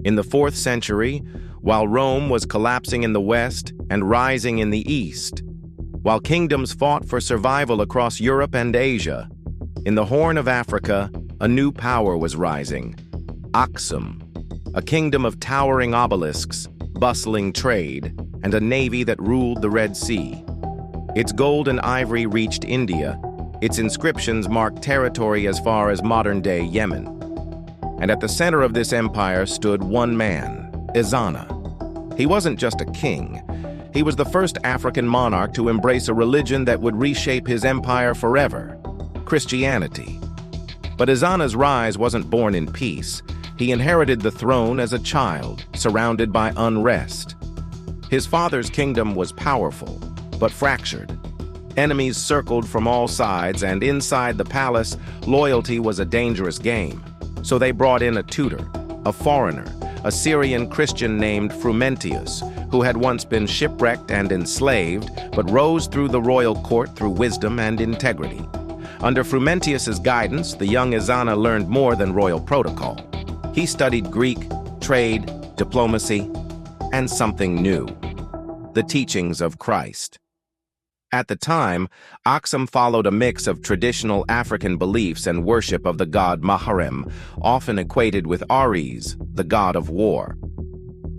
In the 4th century, while Rome was collapsing in the west and rising in the east, while kingdoms fought for survival across Europe and Asia, in the Horn of Africa, a new power was rising: Aksum, a kingdom of towering obelisks, bustling trade, and a navy that ruled the Red Sea. Its gold and ivory reached India. Its inscriptions marked territory as far as modern-day Yemen. And at the center of this empire stood one man, Ezana. He wasn't just a king. He was the first African monarch to embrace a religion that would reshape his empire forever: Christianity. But Ezana's rise wasn't born in peace. He inherited the throne as a child, surrounded by unrest. His father's kingdom was powerful, but fractured. Enemies circled from all sides, and inside the palace, loyalty was a dangerous game. So they brought in a tutor, a foreigner, a Syrian Christian named Frumentius, who had once been shipwrecked and enslaved, but rose through the royal court through wisdom and integrity. Under Frumentius's guidance, the young Ezana learned more than royal protocol. He studied Greek, trade, diplomacy, and something new: the teachings of Christ. At the time, Aksum followed a mix of traditional African beliefs and worship of the god Muharrem, often equated with Ares, the god of war.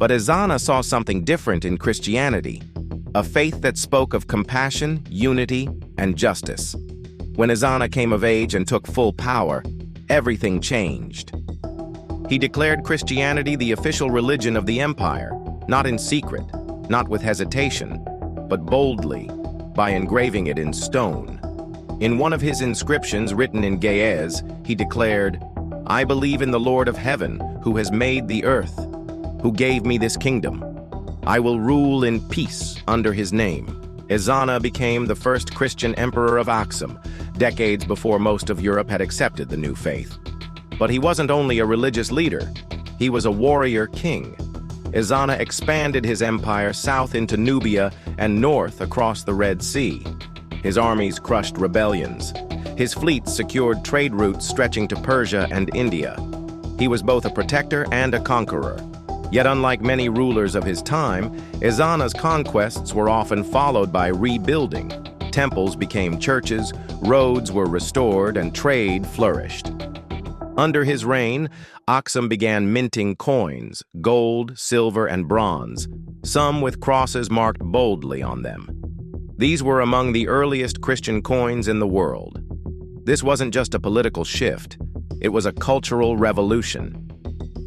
But Ezana saw something different in Christianity: a faith that spoke of compassion, unity, and justice. When Ezana came of age and took full power, everything changed. He declared Christianity the official religion of the empire, not in secret, not with hesitation, but boldly, by engraving it in stone. In one of his inscriptions written in Ge'ez, he declared, "I believe in the Lord of heaven, who has made the earth, who gave me this kingdom. I will rule in peace under his name." Ezana became the first Christian emperor of Aksum, decades before most of Europe had accepted the new faith. But he wasn't only a religious leader, he was a warrior king. Ezana expanded his empire south into Nubia and north across the Red Sea. His armies crushed rebellions. His fleets secured trade routes stretching to Persia and India. He was both a protector and a conqueror. Yet unlike many rulers of his time, Ezana's conquests were often followed by rebuilding. Temples became churches, roads were restored, and trade flourished. Under his reign, Aksum began minting coins, gold, silver, and bronze, some with crosses marked boldly on them. These were among the earliest Christian coins in the world. This wasn't just a political shift, it was a cultural revolution.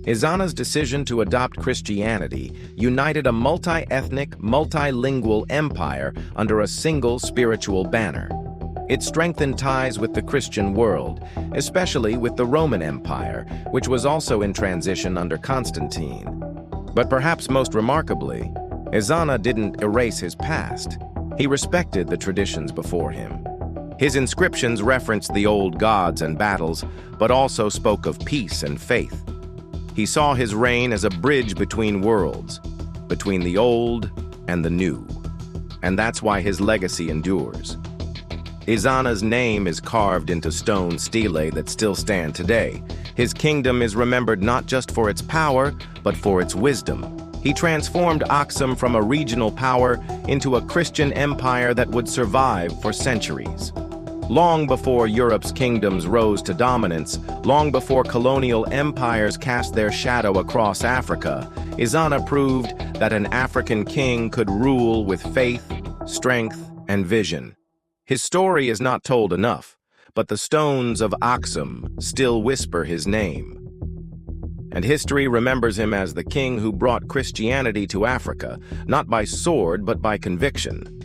Ezana's decision to adopt Christianity united a multi-ethnic, multilingual empire under a single spiritual banner. It strengthened ties with the Christian world, especially with the Roman Empire, which was also in transition under Constantine. But perhaps most remarkably, Ezana didn't erase his past. He respected the traditions before him. His inscriptions referenced the old gods and battles, but also spoke of peace and faith. He saw his reign as a bridge between worlds, between the old and the new. And that's why his legacy endures. Ezana's name is carved into stone stelae that still stand today. His kingdom is remembered not just for its power, but for its wisdom. He transformed Aksum from a regional power into a Christian empire that would survive for centuries. Long before Europe's kingdoms rose to dominance, long before colonial empires cast their shadow across Africa, Ezana proved that an African king could rule with faith, strength, and vision. His story is not told enough, but the stones of Aksum still whisper his name. And history remembers him as the king who brought Christianity to Africa, not by sword but by conviction.